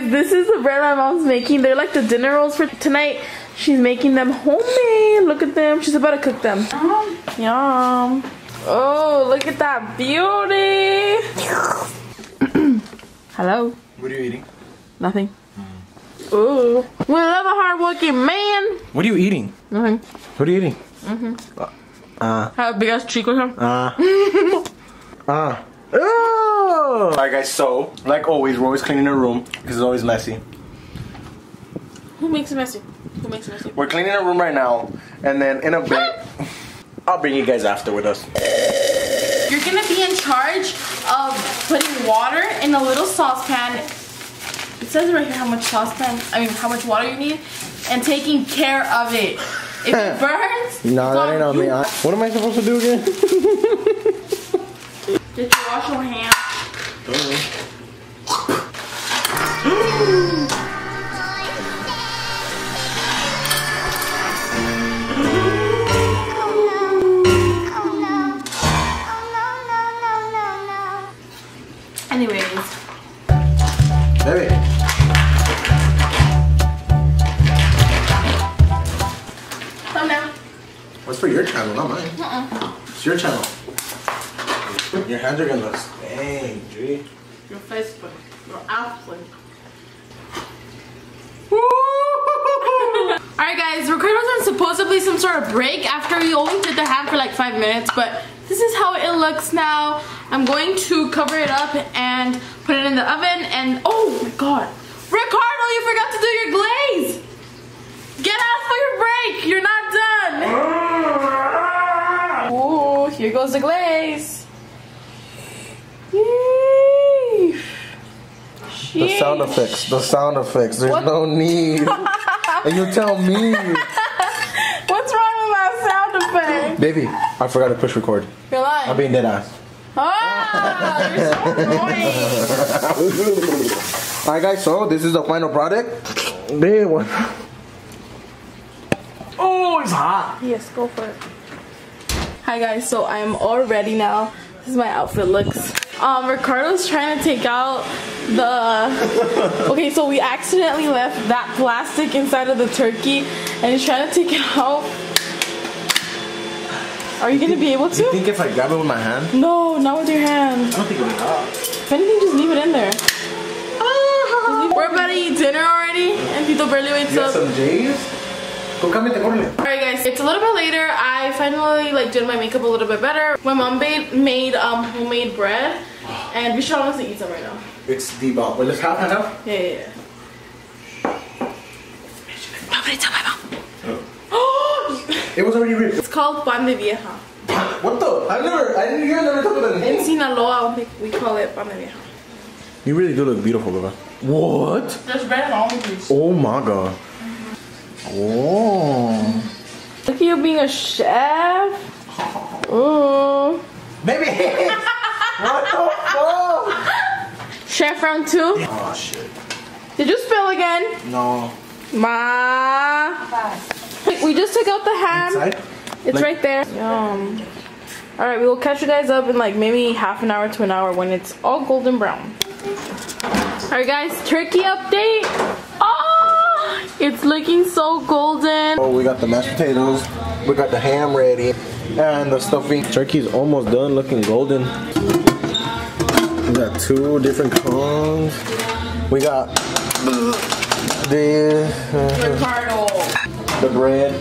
guys, this is the bread my mom's making. They're like the dinner rolls for tonight. She's making them homemade. Look at them. She's about to cook them. Yum. Oh, look at that beauty. Hello. What are you eating? Nothing. Ooh. We love a hardworking man. What are you eating? Nothing. What are you eating? Have a big ass cheek with him. Oh! Alright guys, so like always, we're always cleaning the room because it's always messy. Who makes it messy? Who makes it messy? We're cleaning the room right now, and then in a bit, I'll bring you guys after with us. You're gonna be in charge of putting water in a little saucepan. It says right here how much how much water you need, and taking care of it. If it burns, no, that ain't on me. What am I supposed to do again? Did you wash your hands? Anyways. Baby. Come down. What's for your channel, not mine. It's your channel. Your hands are gonna look stank, G. Your Facebook. Your outfit. Alright guys, Ricardo's on supposedly some sort of break after we only did the ham for like 5 minutes, but this is how it looks now. I'm going to cover it up and put it in the oven, and oh my god. Ricardo, you forgot to do your glaze! Get out for your break! You're not done! Ooh, here goes the glaze. Yay. The sound effects, there's what? No need. And you tell me. What's wrong with my sound effect? Baby, I forgot to push record. You're lying. I'm being dead ass. Ah, you're so annoying. Alright guys, so this is the final product. Babe, what? Oh, it's hot. Yes, go for it. Hi guys, so I'm all ready now. This is my outfit looks. Ricardo's trying to take out the... Okay, so we accidentally left that plastic inside of the turkey, and he's trying to take it out. Are you gonna be able to? You think if I grab it with my hand? No, not with your hand. I don't think it'll be hot. If anything, just leave it in there. We're about to eat dinner already, and Tito barely wakes up. You got some J's? Alright guys, it's a little bit later. I finally did my makeup a little bit better. My mom made homemade bread, and we should honestly eat some right now. It's the bomb. Well, let's have it. Yeah. Nobody tell my mom. It was already ripped. It's called pan de vieja. What the? I didn't hear never talk about that. In Sinaloa, we call it pan de vieja. You really do look beautiful, Baba. What? There's bread and all of these. Oh my god. Oh. Look at you being a chef. Ooh. Baby! What the fuck? Chef round 2. Oh shit. Did you spill again? No. Ma. We just took out the ham. Inside? It's right there. Yum. Alright, we will catch you guys up in maybe half an hour to an hour when it's all golden brown. Alright guys, turkey update. Oh, it's looking so golden. Oh, we got the mashed potatoes, we got the ham ready, and the stuffing. Turkey's almost done, looking golden. We got 2 different cones. We got Ricardo. the bread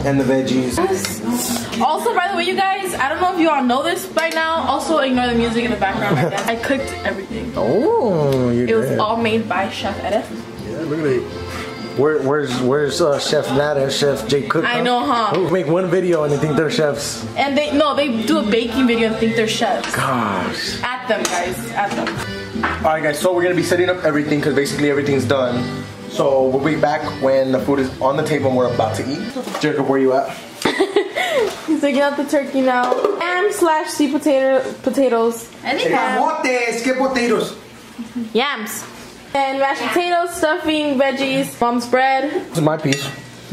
and the veggies. Also, by the way, you guys, I don't know if you all know this by now. Also, ignore the music in the background. I cooked everything. Oh, you did. It was all made by Chef Edith. Yeah, look at it. Where's Chef Nat and Chef Jay Cook? I know, huh? Who make one video and they think they're chefs. And they do a baking video and think they're chefs. Gosh. At them, guys. At them. Alright guys, so we're gonna be setting up everything because basically everything's done. So we'll be back when the food is on the table and we're about to eat. Jacob, where you at? He's taking out the turkey now. Ham/sweet potatoes. I think ¿Qué potatoes? Yams. And mashed potatoes, stuffing, veggies, mom's bread. This is my piece.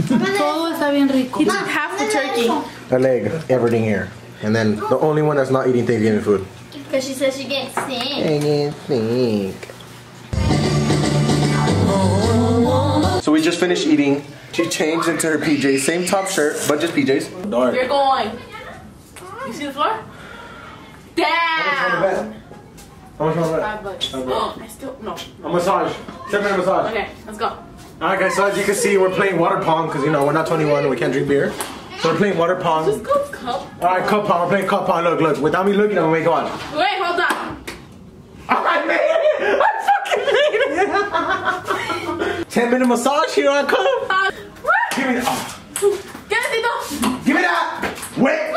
todo está bien rico. He took half the turkey. The leg, everything here. And then the only one that's not eating Thanksgiving food. Because she says she gets sick. I get sick. just finished eating. She changed into her PJs. Same top shirt, but just PJs. Dark. You're going. You see the floor? Damn! How much on the bet? $5. I still, no. A massage. 10-minute massage. Okay, let's go. Alright guys, so as you can see, we're playing water pong because, you know, we're not 21 and we can't drink beer. So we're playing water pong. Just go cup. Alright, cup pong. We're playing cup pong. Look, look. Without me looking, I'm gonna make it on. Wait, hold on. I made it! I fucking made it! 10-minute massage here on cup. Give me that. Oh. Get it, Tito. Give me that. Wait.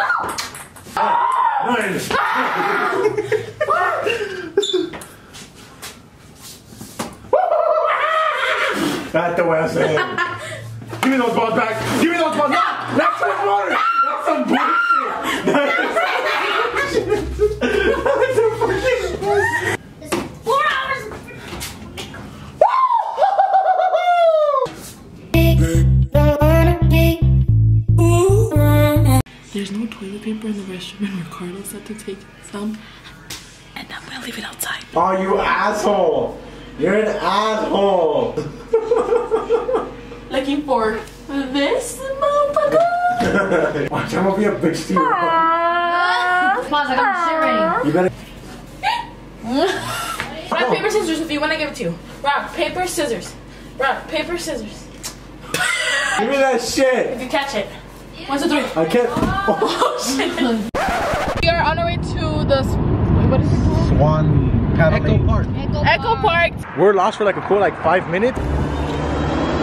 That's the way I say it. Give me those balls back. Give me those balls. No, that's some water. That's some bullshit. That's some fucking bullshit. 4 hours. There's no toilet paper in the restroom and Ricardo said to take some and I'm gonna leave it outside. Oh, you asshole. You're an asshole. Looking for this motherfucker. Watch, I'm gonna be a bitch to you. Pause, I got the shit ready. You better. Rock, paper, scissors if you want to give it to you. Rock, paper, scissors. Rock, paper, scissors. Give me that shit. If you catch it. 1, 2, 3. I can't. Oh shit. We are on our way to the, what is it called? Swan Echo Park. Echo Park. We're lost for like a cool 5 minutes.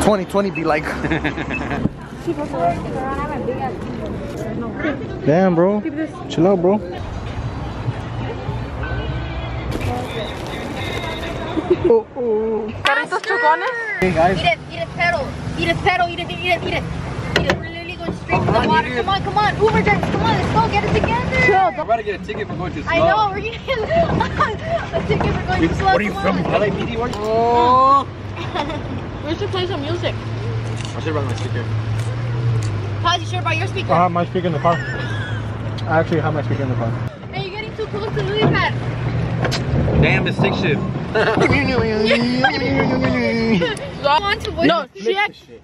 2020 be like. Damn, bro. Chill out, bro. Caritos chocones. Hey guys. Eat it, pedal. Eat it, pedal. Eat it. We're literally going straight to the water. Come on. Uber drivers, come on, let's go. Get it together. Chill. I'm about to get a ticket for going too slow. I know, we're getting a ticket for going too slow. What are you from? LAPD, what? Oh! We should play some music. I should run my speaker. Pause, you sure about your speaker? I have my speaker in the car. I actually have my speaker in the car. Hey, you're getting too close to the lily pad. Damn, it's stick shift. No,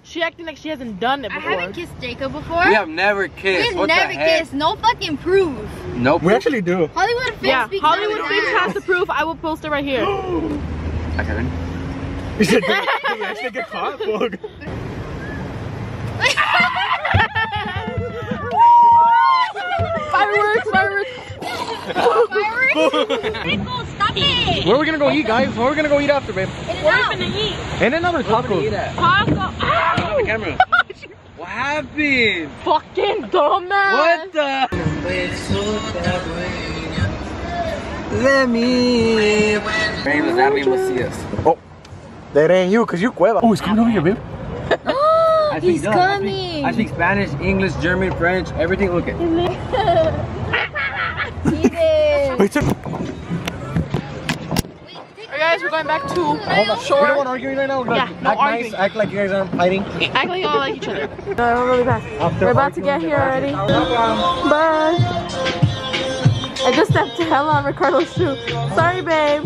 she acting like she hasn't done it before. I haven't kissed Jacob before. We have never kissed. We've What never the heck? kissed. No fucking proof. Nope. We actually do. Hollywood Fix. Yeah, speaks Hollywood all the Fix time. has the proof. I will post it right here. Okay, then. You said, did we actually get caught? Fuck. Fireworks. Rico, stop it. Where are we gonna go eat, guys? Where are we gonna go eat after, babe? What are you gonna eat? And another taco. Taco. On the camera. What happened? Fucking dumbass. What the? Let me. Babe, does that mean we'll see us? Oh, that ain't you, cause you cueva. Oh, he's coming over here, babe. He's coming. I speak Spanish, English, German, French, everything. Look at. Eat it. Wait, Alright guys, we're going back to hold on. We don't want arguing right now. Yeah, no arguing. Nice. Act like you guys aren't fighting. Act like y'all like each other. No, we're really back. We're about to get here already. Bye. I just stepped to hell on Ricardo's shoe. Sorry, babe.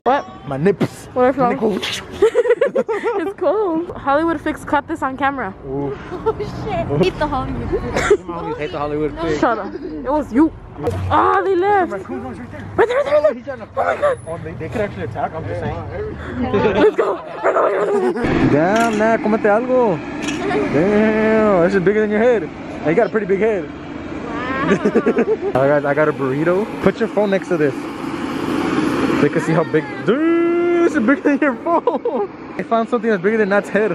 What? My nips. What are from? It's cold. Hollywood Fix caught this on camera. Ooh. Oh shit. Eat the Hollywood. You hate the Hollywood Fix. Shut up. It was you. Ah, they left. Right there. Oh, they could actually attack. I'm just saying. Let's go. Damn, nah, comete algo. Damn, this is bigger than your head. Hey, you got a pretty big head. Alright guys, I got a burrito. Put your phone next to this. They can see how big. Dude, this is bigger than your phone. I found something that's bigger than Nat's head.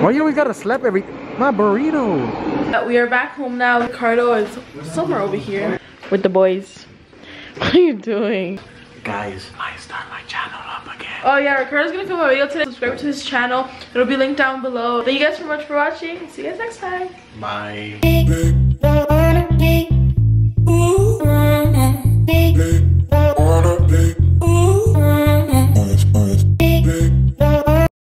Why you always gotta slap my burrito? We are back home now. Ricardo is somewhere over here with the boys. What are you doing? Guys, I start my channel up again. Oh yeah, Ricardo's gonna film a video today. Subscribe to his channel. It'll be linked down below. Thank you guys so much for watching. See you guys next time. Bye.